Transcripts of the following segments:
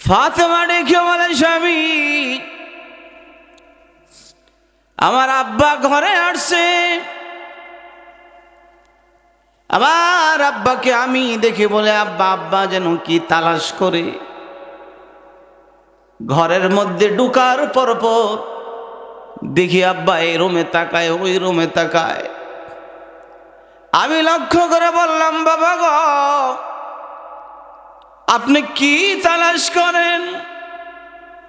ফাতেমা ডেকে বলে, স্বামী আমার আব্বা ঘরে আসছে। আমার আব্বাকে আমি দেখে বলে, আব্বা আব্বা যেন কি তালাশ করে। ঘরের মধ্যে ঢুকার পর দেখি আব্বা এই রুমে তাকায়, ওই রুমে তাকায়। আমি লক্ষ্য করে বললাম, বাবা গো আপনি কি তালাশ করেন?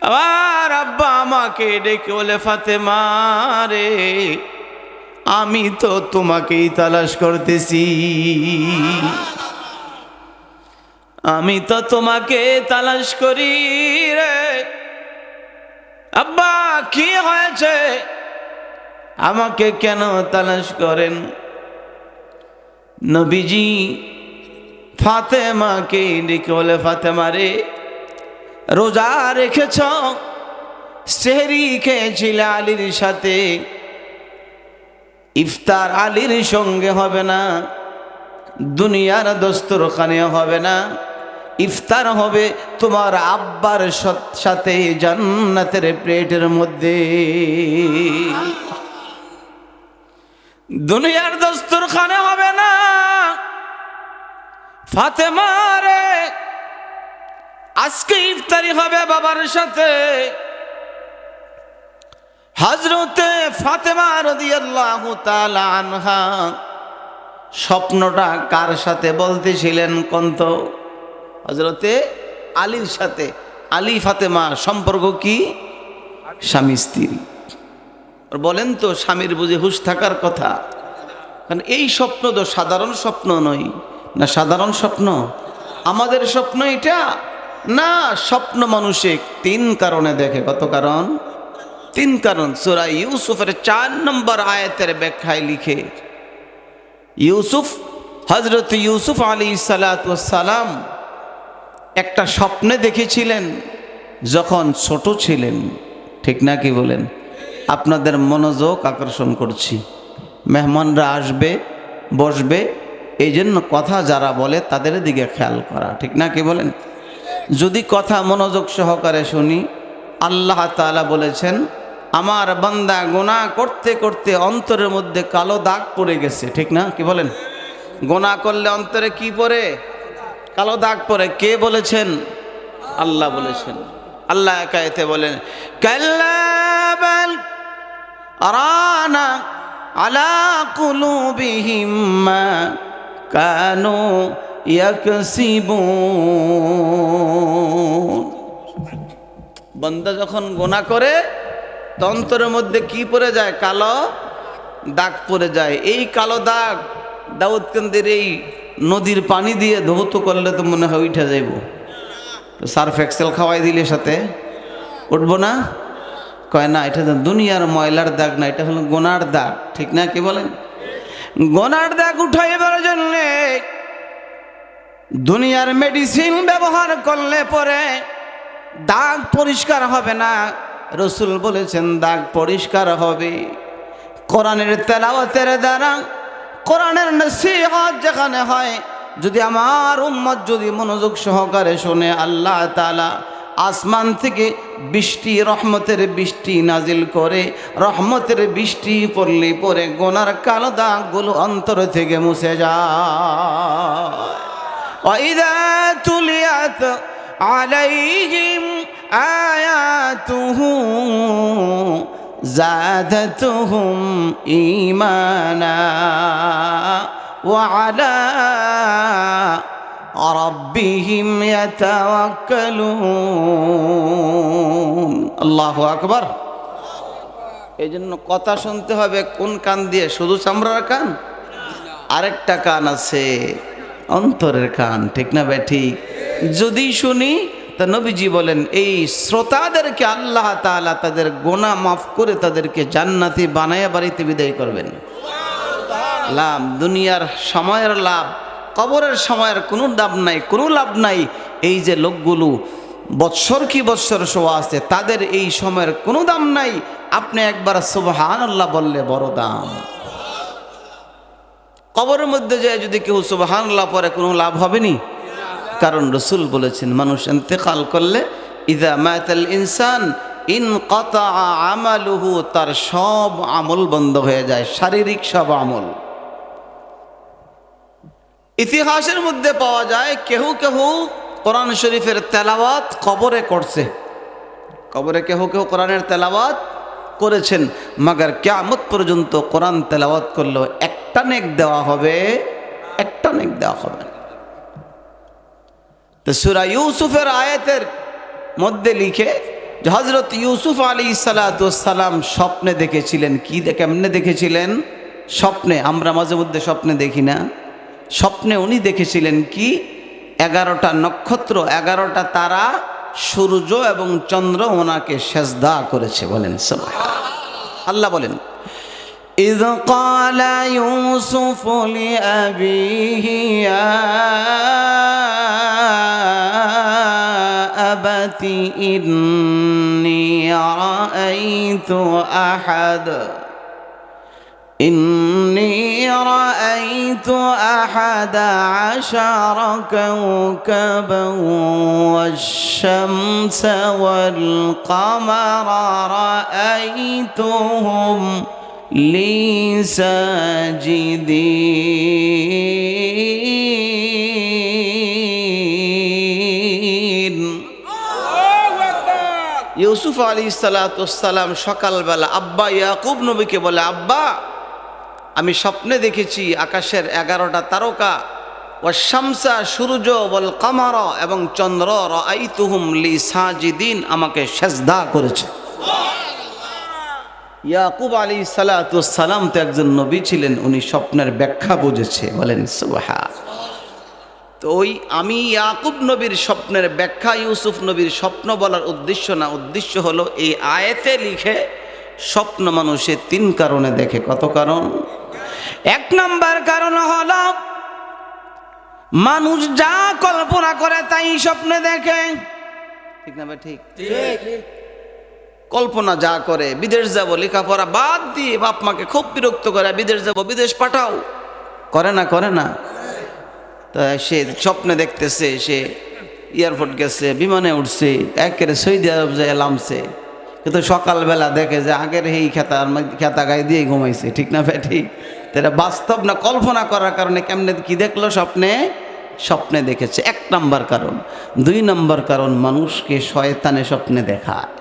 আমার আব্বা আমাকে ডেকে বলে, ফাতেমা রে আমি তো তোমাকেই তালাশ করতেছি, আমি তো তোমাকে তালাশ করি রে। আব্বা কি হয়েছে, আমাকে কেন তালাশ করেন? নবীজি ফাতেমাকে ডেকে বলে, ফাতেমা রে রোজা রেখেছ, সেহরি খেয়েছিলে আলীর সাথে, ইফতার আলীর সঙ্গে হবে না, দুনিয়ার দস্তরখানে হবে না, ইফতার হবে তোমার আব্বার সাথে জান্নাতের প্লেটের মধ্যে। দুনিয়ার দস্তরখানে হবে না। ফাতেমা রে আজকে ইফতারি হবে বাবার সাথে। হযরতে ফাতেমা রাদিয়াল্লাহু তাআলা আনহা স্বপ্নটা কার সাথে বলতেছিলেন কোন? হযরতে আলীর সাথে। আলী ফাতেমা সম্পর্ক কি? স্বামী স্ত্রী। বলেন তো স্বামীর বুঝে হুঁশ থাকার কথা? কারণ এই স্বপ্ন তো সাধারণ স্বপ্ন নয়। না সাধারণ স্বপ্ন? আমাদের স্বপ্ন এটা না। স্বপ্ন মানুষে তিন কারণে দেখে। কত কারণ? তিন কারণ। সূরা ইউসুফের 4 নম্বর আয়াতের ব্যাখ্যায় লিখে, হযরত ইউসুফ আলাইহিস সালাতু ওয়াস সালাম একটা স্বপ্নে দেখেছিলেন যখন ছোট ছিলেন। ঠিক না কি বলেন? আপনাদের মনোযোগ আকর্ষণ করছি। মেহমানরা আসবে, বসবে, এই জন্য কথা যারা বলে তাদের দিকে খেয়াল করা। ঠিক না কি বলেন? যদি কথা মনোযোগ সহকারে শুনি, আল্লাহ তাআলা বলেছেন আমার বান্দা গুনাহ করতে করতে অন্তরের মধ্যে কালো দাগ পড়ে গেছে। ঠিক না কি বলেন? গুনাহ করলে অন্তরে কি পড়ে? কালো দাগ পড়ে। কে বলেছেন? আল্লাহ বলেছেন। আল্লাহ একায়েতে বলেন, কাল্লা বাল আরানা আলা কুলুবিহিম মা কানু ইয়াকসিবুন। বান্দা যখন গুনাহ করে অন্তরের মধ্যে কি পড়ে যায়? কালো দাগ পড়ে যায়। এই কালো দাগ দাউদকান্দির এই নদীর পানি দিয়ে ধৌত করলে তো মনে হয় উঠে যাইব। সার্ফ এক্সেল খাওয়াই দিলে সাথে উঠবো না? কয় না, এটা দুনিয়ার ময়লার দাগ না, এটা হলো গোনার দাগ। ঠিক না কি বলেন? গোনার দাগ উঠাইবার জন্যে দুনিয়ার মেডিসিন ব্যবহার করলে পরে দাগ পরিষ্কার হবে না। রসুল বলেছেন দাগ পরিষ্কার হবে কোরআনের তেলাওয়াতের দ্বারা। কোরআনের নসিহত যেখানে হয়, যদি আমার উম্মত যদি মনোযোগ সহকারে শোনে, আল্লাহ তাআলা আসমান থেকে বৃষ্টি, রহমতের বৃষ্টি নাজিল করে। রহমতের বৃষ্টি পড়লে পরে গোনার কালো দাগগুলো অন্তর থেকে মুছে যায়। ওয়াইদা তুলিয়াত আলাইহিম আয়াতুহু জাদাতুহুম ঈমানা ওয়া আলা রাব্বিহিম ইয়াতাওয়াক্কালুন। আল্লাহু আকবার। এই জন্য কথা শুনতে হবে কোন কান দিয়ে? শুধু চামড়ার কান? আরেকটা কান আছে, অন্তরের কান। ঠিক না ভাই? ঠিক। যদি শুনি তা নবীজি বলেন এই শ্রোতাদেরকে আল্লাহ তাআলা তাদের গুনাহ মাফ করে তাদেরকে জান্নাতি বানায়া বাড়িতে বিদায় করবেন। লাভ, দুনিয়ার সময়ের লাভ, কবরের সময়ের কোনো লাভ নাই, কোনো লাভ নাই। এই যে লোকগুলো বৎসর কি বৎসর শোয়া আছে, তাদের এই সময়ের কোনো দাম নাই। আপনি একবার সুবহানাল্লাহ বললে বড় দাম। কবরের মধ্যে যায় যদি কেউ সুবহানাল্লাহ পরে কোনো লাভ হবে নি? কারণ রসুল বলেছেন মানুষ ইন্তেকাল করলে ইযা মাতাল ইনসান ইনকাতা আমালুহু, তার সব আমল বন্ধ হয়ে যায়, শারীরিক সব আমল। ইতিহাসের মধ্যে পাওয়া যায় কেহ কেহ কোরআন শরীফের তেলাওয়াত কবরে করছে, কবরে কেহ কেহ কোরআনের তেলাওয়াত করেছেন, মাগার কিয়ামত পর্যন্ত কোরআন তেলাওয়াত করলেও একটা নেক দেওয়া হবে, একটা নেক দেওয়া হবে। তো সূরা ইউসুফের আয়াতের মধ্যে লিখে যে হযরত ইউসুফ আলাইহিস সালাতু ওয়াস সালাম স্বপ্নে দেখেছিলেন। কি কেমনে দেখেছিলেন? স্বপ্নে। আমরা মাঝে মধ্যে স্বপ্নে দেখি না? স্বপ্নে উনি দেখেছিলেন কি 11টা নক্ষত্র, 11টা তারা, সূর্য এবং চন্দ্র ওনাকে সেজদা করেছে। বলেন সুবহানাল্লাহ। আল্লাহ বলেন إذ قال يوسف لأبيه يا أبت إني رأيت أحد عشر كوكبا والشمس والقمر رأيتهم لي ساجدين। ইউসুফ আলাইহিস সালাতু ওয়াস সালাম সকালবেলা আব্বা ইয়াকুব নবীকে বলে, আব্বা আমি স্বপ্নে দেখেছি আকাশের 11টা তারকা, ওয়াশ শামসা সূর্য, ওয়াল কামার এবং চন্দ্র, রাআইতুহুম লি সাজিদিন আমাকে সেজদা করেছে। ইয়াকুব আলাইহিস সালাতু ওয়াস সালাম তো একজন নবী ছিলেন, উনি স্বপ্নের ব্যাখ্যা বুঝেছে। বলেন সুবহানাল্লাহ। তো ওই আমি ইয়াকুব নবীর স্বপ্নের ব্যাখ্যা ইউসুফ নবীর স্বপ্ন বলার উদ্দেশ্য না, উদ্দেশ্য হলো এই আয়াতে লিখে স্বপ্ন মানুষে 3 কারণে দেখে। কত কারণ? 1 নম্বর কারণ হলো মানুষ যা কল্পনা করে তাই স্বপ্নে দেখে। ঠিক না ভাই? ঠিক। কল্পনা যা করে, বিদেশ যাব, লেখাপড়া বাদ দিয়ে বাপ মাকে খুব বিরক্ত করে, বিদেশ যাব, বিদেশ পাঠাও, করে না? করে না? তা সে স্বপ্নে দেখতেছে সে এয়ারপোর্ট গেছে, বিমানে উঠছে, একেবারে সৌদি আরব যায় নামছে, কিন্তু সকালবেলা দেখে যে আগের এই খেতা গায়ে দিয়ে ঘুমাইছে। ঠিক না ভাই? ঠিক। তারা বাস্তব না, কল্পনা করার কারণে কেমনে কি দেখলো? স্বপ্নে দেখেছে। 1 নম্বর কারণ। 2 নম্বর কারণ, মানুষকে শয়তানে স্বপ্নে দেখায়।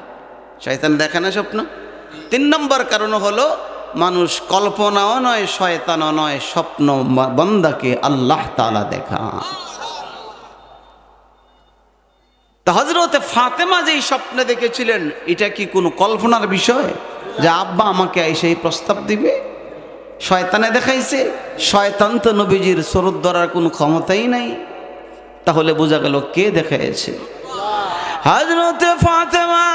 শয়তান দেখে না স্বপ্ন? 3 নম্বর কারণ হলো মানুষ কল্পনাও নয়, শয়তানও নয়, স্বপ্ন বান্দাকে আল্লাহ তাআলা দেখা। তা হযরতে ফাতেমা যেই স্বপ্নে দেখেছিলেন, এটা কি কোনো কল্পনার বিষয় যে আব্বা আমাকে এসে এই প্রস্তাব দিবে? শয়তানে দেখাইছে? শয়তান তো নবীজির সুরত ধরার কোনো ক্ষমতাই নাই। তাহলে বোঝা গেল কে দেখাইছে? হযরতে ফাতেমা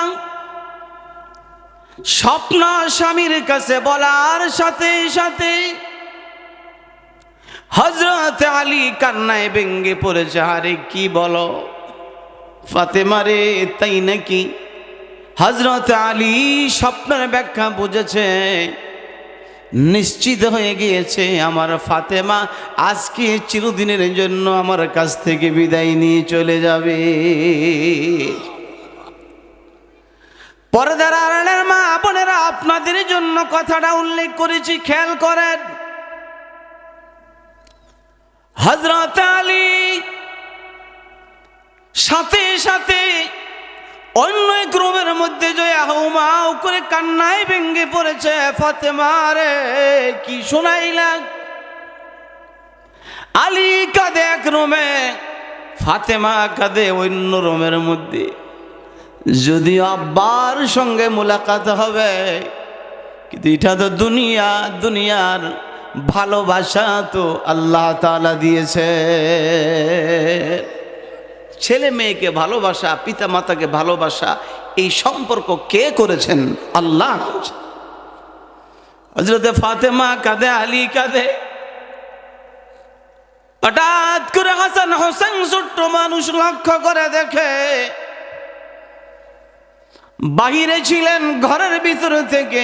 স্বপ্ন স্বামীর কাছে বলার সাথে সাথে হযরত আলী কান্নায় ভেঙ্গে পড়েছে। আরে কি বলো ফাতেমা রে, তাই নাকি? হযরত আলী স্বপ্নের ব্যাখ্যা বুঝেছে, নিশ্চিত হয়ে গিয়েছে আমার ফাতেমা আজকে চিরদিনের জন্য আমার কাছ থেকে বিদায় নিয়ে চলে যাবে। পর্দার আড়ালের মা বোনেরা, আপনাদের জন্য কথাটা উল্লেখ করেছি, খেয়াল করেন। হযরত আলী সাথে সাথে অন্য এক রুমের মধ্যে যে হাউমাউ করে কান্নায় ভেঙ্গে পড়েছে। ফাতেমা রে, কি শোনাইলা? আলী কাঁদে এক রুমে, ফাতেমা কাঁদে অন্য রুমের মধ্যে। যদিও আব্বার সঙ্গে মোলাকাত হবে, কিন্তু এটা তো দুনিয়ার ভালোবাসা তো আল্লাহ তাআলা দিয়েছে। ছেলে মেয়েকে ভালোবাসা, পিতা মাতাকে ভালোবাসা, এই সম্পর্ক কে করেছেন? আল্লাহ করেছেন। হযরতে ফাতেমা কাঁদে, আলী কাঁদে। হঠাৎ করে হাসান হোসেন ছোট্ট মানুষ লক্ষ্য করে দেখে বাহিরে ছিলেন, ঘরের ভিতর থেকে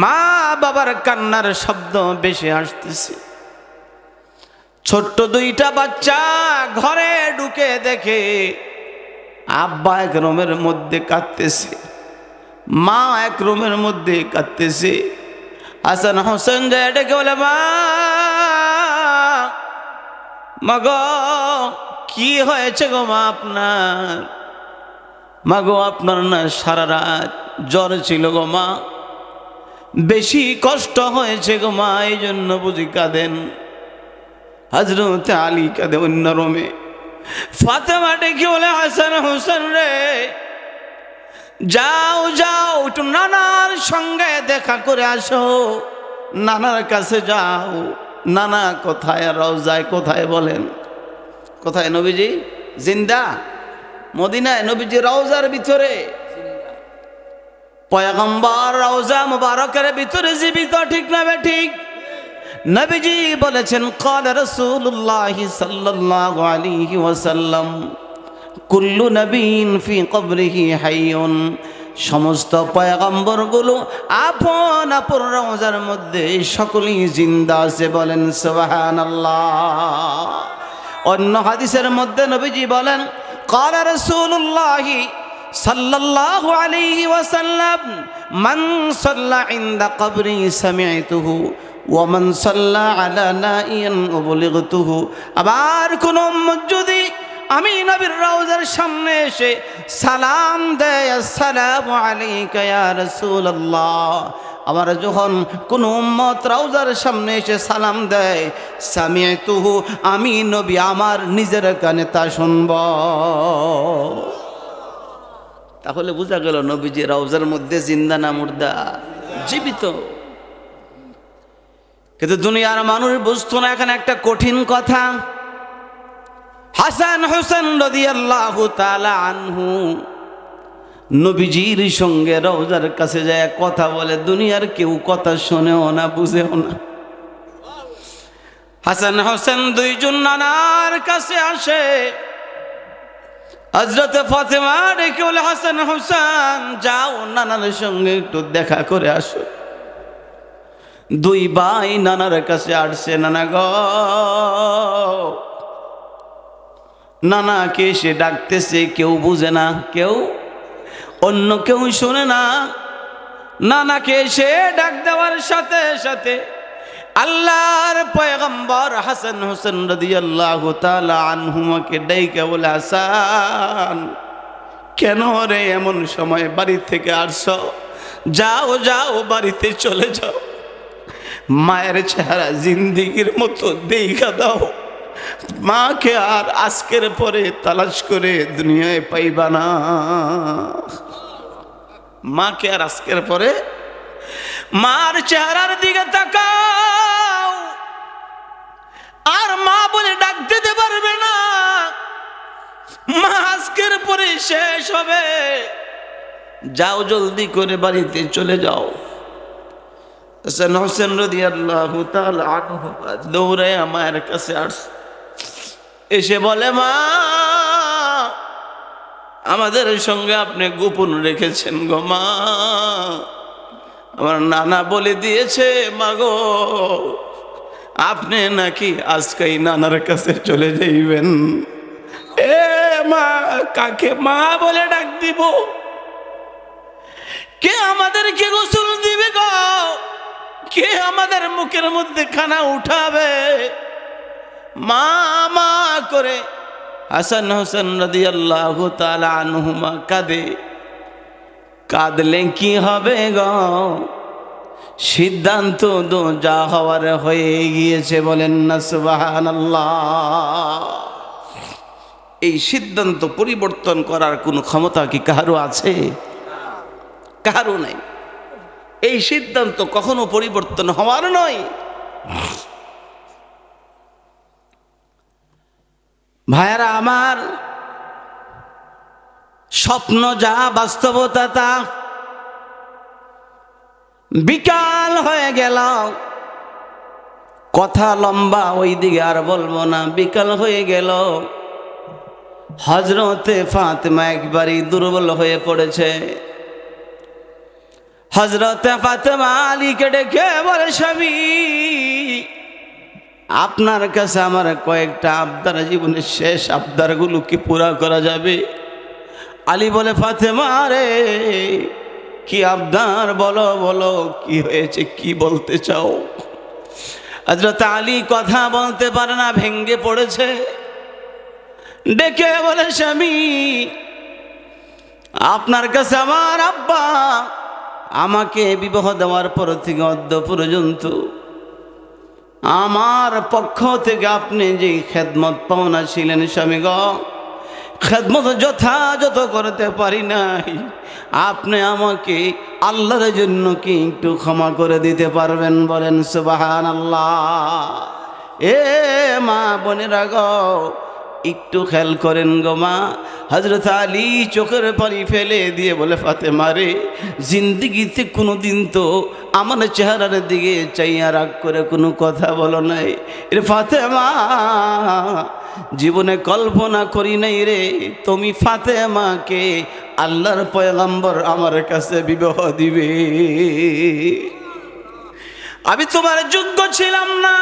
মা বাবার কান্নার শব্দ বেশি আসতেছে। ছোট্ট 2টা বাচ্চা ঘরে ঢুকে দেখে আব্বা এক রুমের মধ্যে কাঁদতেছে, মা এক রুমের মধ্যে কাঁদতেছে। হাসান হোসেন যায় ডেকে বলে, মা গো কি হয়েছে গো মা আপনার? মা গো আপনার না সারা রাত জ্বর ছিল গো মা, বেশি কষ্ট হয়েছে গো মা, এই জন্য বুঝি কাঁদেন। হযরত আলী কাঁদে অন্য রুমে। ফাতেমা ডেকে বলে, হাসান হোসেন রে যাও যাও একটু নানার সঙ্গে দেখা করে আসো, নানার কাছে যাও। নানা কোথায়? রওজায়। কোথায় বলেন? কোথায় নবীজি? জিন্দা মদিনায়, নবীজি রওজার ভিতরে, পয়গম্বর রওজা মুবারকের ভিতরে জীবিত, ঠিক না ঠিক? নবীজি বলেছেন, ক্বালা রাসূলুল্লাহ সাল্লাল্লাহু আলাইহি ওয়াসাল্লাম, কুল্লু নবীন ফি কবরিহি হাইয়ুন, সমস্ত পয়গম্বরগুলো আপন আপন রওজার মধ্যে সকলেই জিন্দা আছে। বলেন সুবহানাল্লাহ। অন্য হাদিসের মধ্যে নবীজি বলেন, ক্বালা রাসূলুল্লাহ সাল্লাল্লাহু আলাইহি ওয়াসাল্লাম, মান সাল্লা ইনদা কবরি সামি'তুহু ওয়া মান সাল্লা আলা নাইন উবলিগতুহু। আবার কোন উম্মত যদি আমি নবীর রওজার সামনে এসে সালাম দেয়, আসসালামু আলাইকা ইয়া রাসূলুল্লাহ, আমার যখন কোন উম্মত রওজার সামনে এসে সালাম দেয়, সামি'তুহু, আমি নবী আমার নিজের কানে তা শুনব। তাহলে বোঝা গেল নবীজি রওজার মধ্যে জিন্দা না মুর্দা? জীবিত। কিন্তু দুনিয়ার মানুষ বুঝতো না। এখানে একটা কঠিন কথা, হাসান হোসেন রাদিয়াল্লাহু তাআলা আনহু নবীজির সঙ্গে রওজার কাছে যায় কথা বলে, দুনিয়ার কেউ কথা শোনেও না, বুঝেও না। হাসান হোসেন দুইজন নানার কাছে আসে। হযরত ফাতেমা ডেকে বলে, হাসান হোসেন যাও নানার সঙ্গে একটু দেখা করে আসো। দুই ভাই নানার কাছে আসছে। নানা গো, নানাকে এসে ডাকতেছে, কেউ বুঝে না, কেউ অন্য কেউ শোনে না। নানাকে এসে ডাক দেওয়ার সাথে সাথে আল্লাহর পয়গম্বর হাসান হোসেন রাদিয়াল্লাহু তাআলা আনহুমাকে ডাইকা বলে, হাসান কেন রে এমন সময় বাড়ি থেকে আসছো? যাও যাও বাড়িতে চলে যাও, মায়ের চেহারা জিন্দিগির মতো দেখা দাও। মাকে আর আজকের পরে তালাশ করে দুনিয়ায় পাইবা না। মাকে আর আজকের পরে, মার চেহারার দিকে তাকাও, আর মা বলে ডাক দিতে পারবে না। মা আজকের পরে শেষ হবে। যাও জলদি করে বাড়িতে চলে যাও। হাসান হোসেন রাদিয়াল্লাহু তাআলা আনহু দৌড়ে মায়ের কাছে আসে, এসে বলে, মা আমাদের সঙ্গে আপনি গোপন রেখেছেন গো মা, আমার নানা বলে দিয়েছে মা গো আপনি নাকি আজকেই নানার কাছে চলে যাইবেন। এ মা, কাকে মা বলে ডাক দিব? কে আমাদেরকে গোসল দিবে গো? কে আমাদের মুখের মধ্যে খানা উঠাবে? মা মা করে হাসান হোসেন রাদিয়াল্লাহু তাআলা আনহুমা কাঁদে। কাঁদলে কি হবে গো? সিদ্ধান্ত তো যা হওয়ার হয়ে গিয়েছে। বলেন না সুবহানাল্লাহ। এই সিদ্ধান্ত পরিবর্তন করার কোনো ক্ষমতা কি কারো আছে? কারো নাই। এই সিদ্ধান্ত কখনো পরিবর্তন হওয়ার নয়। ভাইরা আমার, স্বপ্ন যা বাস্তবতা তা। বিকাল হয়ে গেল, কথা লম্বা, ওই দিকে আর বলবো না। বিকাল হয়ে গেল, হযরতে ফাতেমা একবারই দুর্বল হয়ে পড়েছে। হযরতে ফাতেমা আলীকে ডেকে বলে, স্বামী আপনার কাছে আমার কয়েকটা আবদার, জীবনের শেষ আবদারগুলো কি পুরা করা যাবে? আলী বলে, ফাতেমা রে, কি আবদার, বলো বলো, কি হয়েছে, কি বলতে চাও? হযরত আলী কথা বলতে পারে না, ভেঙ্গে পড়েছে। ডেকে বলে, স্বামী, আপনার কাছে আমার আব্বা আমাকে বিবাহ দেওয়ার পর থেকে অদ্য পর্যন্ত আমার পক্ষ থেকে আপনি যে খেদমত পাওনা ছিলেন স্বামী গো, খেদমত যথাযথ করতে পারি নাই। আপনি আমাকে আল্লাহর জন্য কি একটু ক্ষমা করে দিতে পারবেন? বলেন সুবহানাল্লাহ। এ মা বোনেরা গো, একটু খেয়াল করেন গো মা। হযরত আলী চোখের পানি ফেলে দিয়ে বলে, ফাতেমা রে, জিন্দিগিতে কোনোদিন তো আমার চেহারার দিকে চাইয়া রাগ করে কোনো কথা বলো নাই রে ফাতেমা। জীবনে কল্পনা করি নাই রে তুমি ফাতেমাকে আল্লাহর পয়গম্বর আমার কাছে বিবাহ দিবে। আমি তোমার যোগ্য ছিলাম না,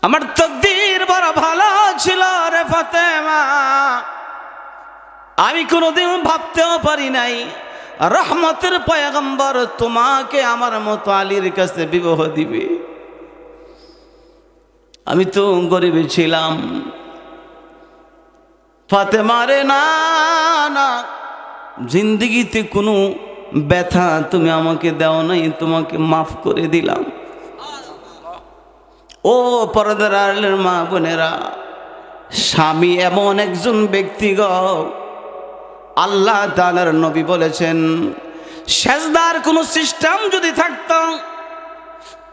আমার তকদির বড় ভালো ছিল রে ফাতেমা। আমি কোনোদিন ভাবতেও পারি নাই রহমতের পয়গম্বর তোমাকে আমার মতো আলীর কাছে বিবাহ দিবে। আমি তো গরিব ছিলাম ফাতেমা রে, না না, জিন্দিগিতে কোনো ব্যথা তুমি আমাকে দাও নাই, তোমাকে মাফ করে দিলাম। ও পর্দার আড়ালের মা বোনেরা, স্বামী এমন একজন ব্যক্তি গো, আল্লাহ তাআলার নবী বলেছেন, সেজদার কোনো সিস্টেম যদি থাকতো,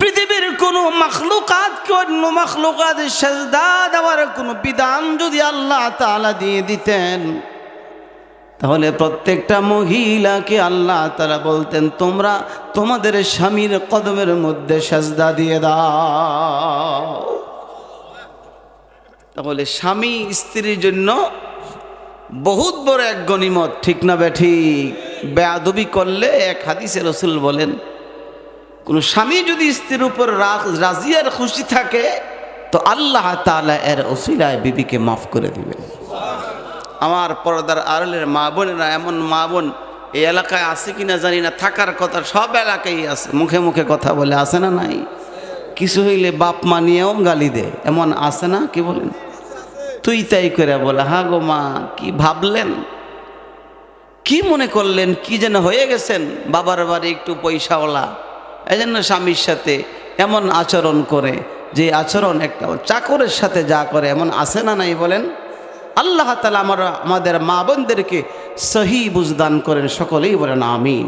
পৃথিবীর কোনো মাখলুকাত অন্য মাখলুকাত সেজদা দেওয়ার কোনো বিধান যদি আল্লাহ তাআলা দিয়ে দিতেন, তাহলে প্রত্যেকটা মহিলাকে আল্লাহ তাআলা বলতেন, তোমরা তোমাদের স্বামীর কদমের মধ্যে সেজদা দিয়ে দাও। তাহলে স্বামী স্ত্রীর জন্য বহুত বড় এক গনিমত, ঠিক না বেঠিক? বেয়াদবি করলে এক হাদিসে রাসূল বলেন, কোন স্বামী যদি স্ত্রীর উপর রাজি আর খুশি থাকে তো আল্লাহ তাআলা এর ওসিলায় বিবিকে মাফ করে দিবেন। আমার পর্দার আড়ালের মা বোনেরা, এমন মা বোন এই এলাকায় আছে কিনা জানি না, থাকার কথা সব এলাকায় আছে, মুখে মুখে কথা বলে, আছে না নাই? কিছু হইলে বাপ মা নিয়েও গালি দেয়, এমন আছে না? কি বলেন? তুই তাই করে বলে, হা গো মা, কি ভাবলেন, কি মনে করলেন, কি যেন হয়ে গেছেন, বাবার বাড়ি একটু পয়সাওয়ালা, এই জন্য স্বামীর সাথে এমন আচরণ করে, যে আচরণ একটা চাকরের সাথে যা করে, এমন আছে না নাই বলেন? আল্লাহ তাআলা আমাদের মা বোনদেরকে সহি বুঝদান করেন, সকলেই বলেন আমিন।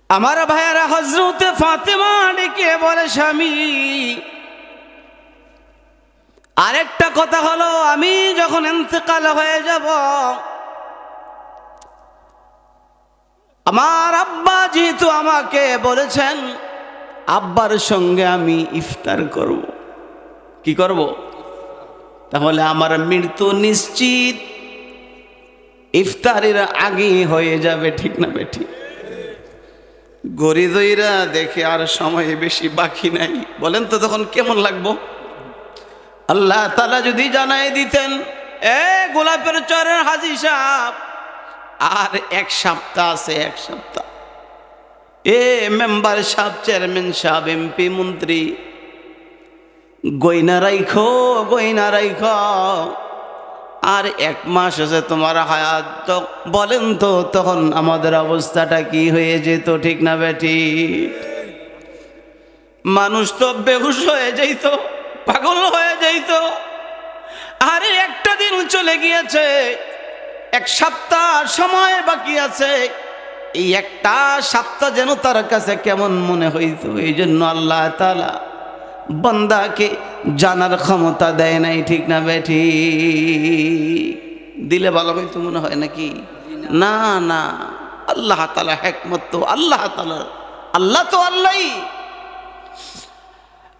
আমার ভাইয়ারা, হযরতে ফাতেমা ডেকে বলে, স্বামী, আরেকটা কথা হলো, আমি যখন ইন্তেকাল হয়ে যাব, আমার আব্বা যেহেতু আমাকে বলেছেন, আব্বার সঙ্গে আমি ইফতার করব। কি করব? তাহলে আমার মৃত্যু নিশ্চিত ইফতারের আগে হয়ে যাবে, ঠিক না বেঠি? গরিদইরা দেখে আর সময় বেশি বাকি নাই, বলেন তো তখন কেমন লাগবো? আল্লাহ তাআলা যদি জানাই দিতেন, এ গোলাপের চরের হাজী সাহেব, আর এক সপ্তাহ আছে, এক সপ্তাহ, এ মেম্বার সাহেব, চেয়ারম্যান সাহেব, এমপি, মন্ত্রী, গয়না রাইখো, গয়না রাইখো, আর এক মাস আছে তোমার হায়াত, তো বলেন তো তখন আমাদের অবস্থাটা কি হয়ে যেত, ঠিক না বেটি? মানুষ তো বেহুশ হয়ে যাইত, পাগল হয়ে যাইত। আরে একটা দিন চলে গিয়েছে, এক সপ্তাহ সময় বাকি আছে, এই একটা সপ্তাহ যেন তার কাছে কেমন মনে হইত। এই জন্য আল্লাহ তাআলা বান্দাকে জানার ক্ষমতা দেয় নাই, ঠিক না বেঠি? দিলে ভালো হইতো মনে হয় নাকি? না না, আল্লাহ তাআলা হিকমত তো আল্লাহ তাআলা, আল্লাহ তো আল্লাহই।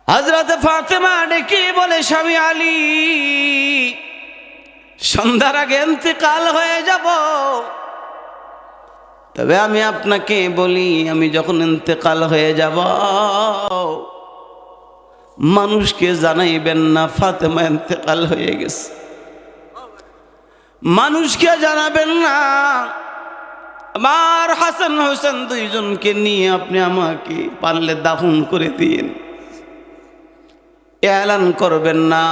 হযরতে ফাতেমা ডেকে বলে, স্বামী আলী, সন্ধ্যার আগে ইন্তেকাল হয়ে যাব, তবে আমি আপনাকে বলি, আমি যখন ইন্তেকাল হয়ে যাব, মানুষকে জানাইবেন না ফাতেমা ইন্তেকাল হয়ে গেছে। মানুষকে জানাবেন না, আমার হাসান হোসেন দুইজনকে নিয়ে আপনি আমাকে পারলে দাফন করে দিন, এলান করবেন না।